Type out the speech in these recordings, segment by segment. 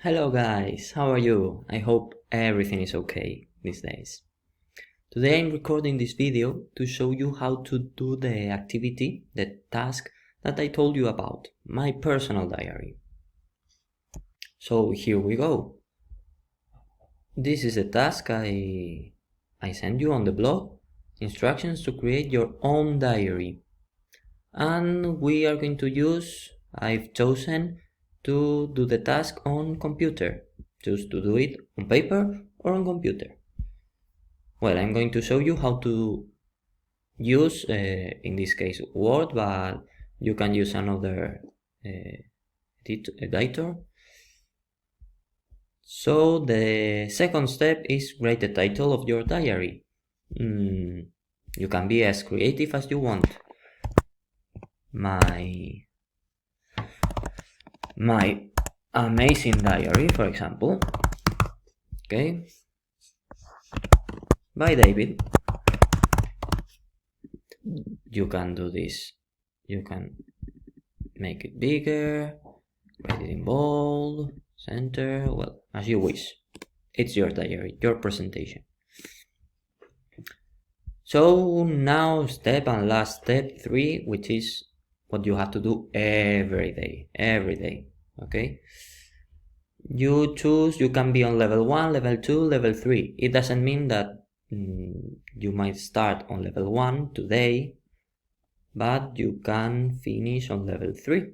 Hello guys, how are you? I hope everything is okay these days. Today I'm recording this video to show you how to do the activity, the task that I told you about, my personal diary. So here we go. This is a task I sent you on the blog, instructions to create your own diary. And we are going to I've chosen to do the task on computer. Choose to do it on paper or on computer. Well, I'm going to show you how to use, in this case, Word, but you can use another editor. So the second step is write the title of your diary. You can be as creative as you want. My amazing diary, for example. Okay. By David. You can do this. You can make it bigger, write it in bold, center, well, as you wish. It's your diary, your presentation. So now last step 3, which is what you have to do every day, okay? You choose, you can be on level 1, level 2, level 3. It doesn't mean that you might start on level 1 today, but you can finish on level 3.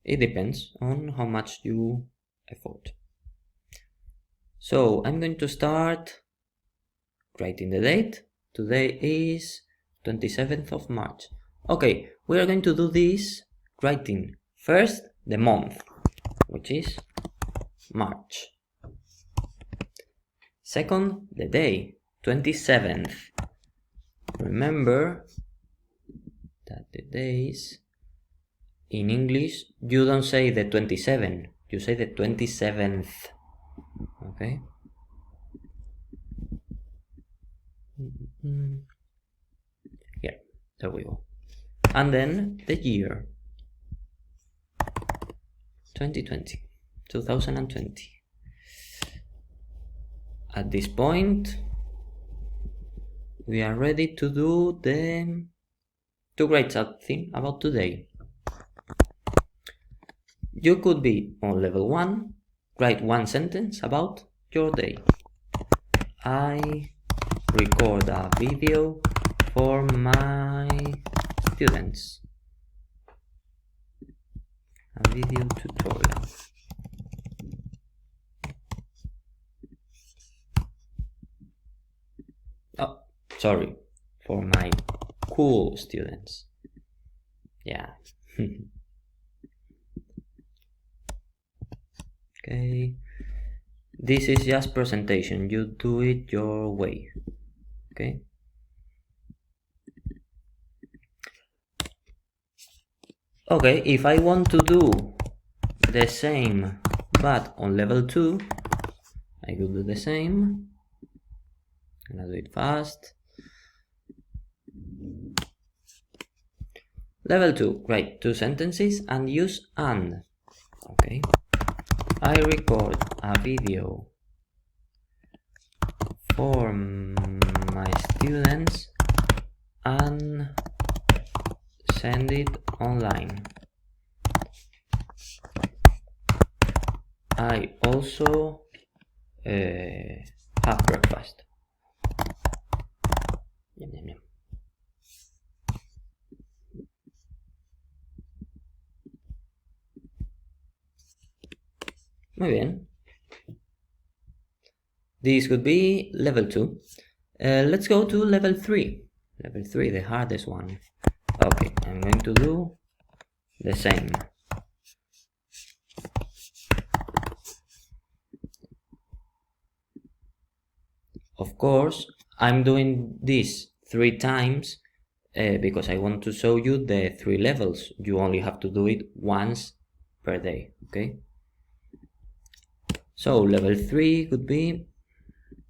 It depends on how much you effort. So I'm going to start writing the date. Today is 27th of March. Okay, we are going to do this writing first the month, which is March. Second, the day, 27th. Remember that the days in English, you don't say the 27, you say the 27th. Okay? Here, there we go. And then the year, 2020. At this point, we are ready to write something about today. You could be on level 1, write one sentence about your day. I record a video for my students. A video tutorial. Oh, sorry, for my cool students. Yeah. Okay. This is just presentation. You do it your way. Okay. Okay, if I want to do the same but on level 2, I will do the same. And I'll do it fast. Level 2, write 2 sentences and use and. Okay. I record a video for my students and send it online. I also have breakfast. Yum, yum, yum. Muy bien. This could be level 2. Let's go to level 3. Level 3, the hardest one. Okay, I'm going to do the same. Of course, I'm doing this 3 times because I want to show you the 3 levels. You only have to do it once per day, okay? So level 3 could be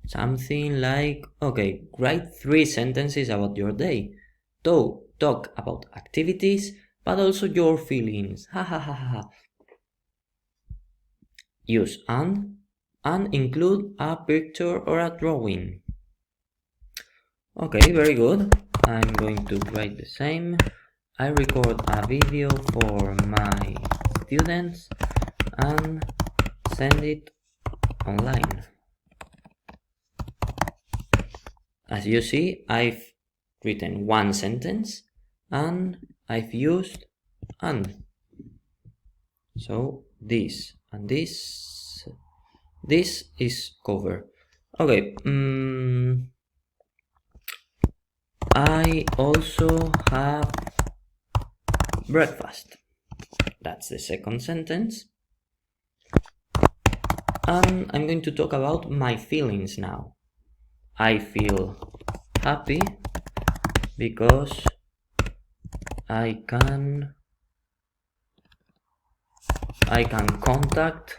something like, okay, write 3 sentences about your day. Talk about activities, but also your feelings. Ha ha ha ha. use and include a picture or a drawing. Okay, very good. I'm going to write the same. I record a video for my students and send it online. As you see, I've written one sentence and I've used and. So this and this is covered. Okay, I also have breakfast. That's the second sentence. And I'm going to talk about my feelings now. I feel happy because I can contact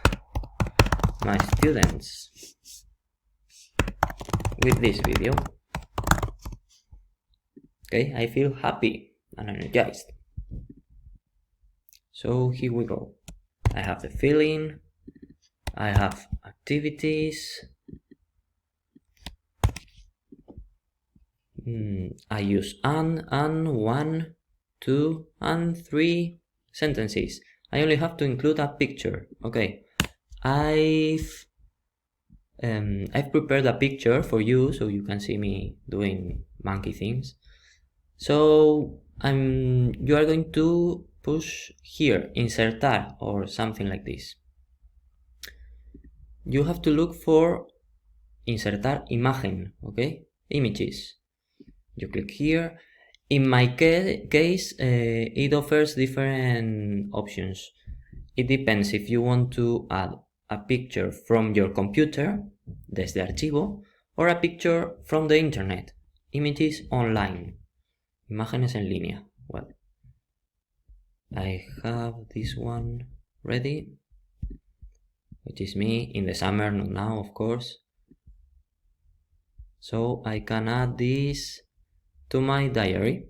my students with this video. Okay, I feel happy and energized. So here we go. I have the feeling, I have activities, I use and, one, two, and three sentences. I only have to include a picture. Okay, I've prepared a picture for you so you can see me doing monkey things. So you are going to push here, insertar or something like this. You have to look for insertar imagen, okay? Images. You click here. In my case, it offers different options. It depends if you want to add a picture from your computer, desde archivo, or a picture from the internet, images online, imágenes en línea. Well, I have this one ready, which is me in the summer, not now, of course. So I can add this to my diary.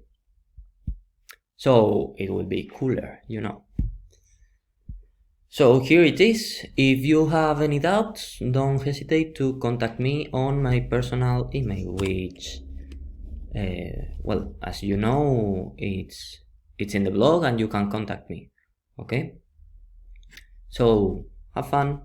So it will be cooler, you know. So here it is. If you have any doubts, don't hesitate to contact me on my personal email, which, well, as you know, it's in the blog and you can contact me. Okay? So have fun.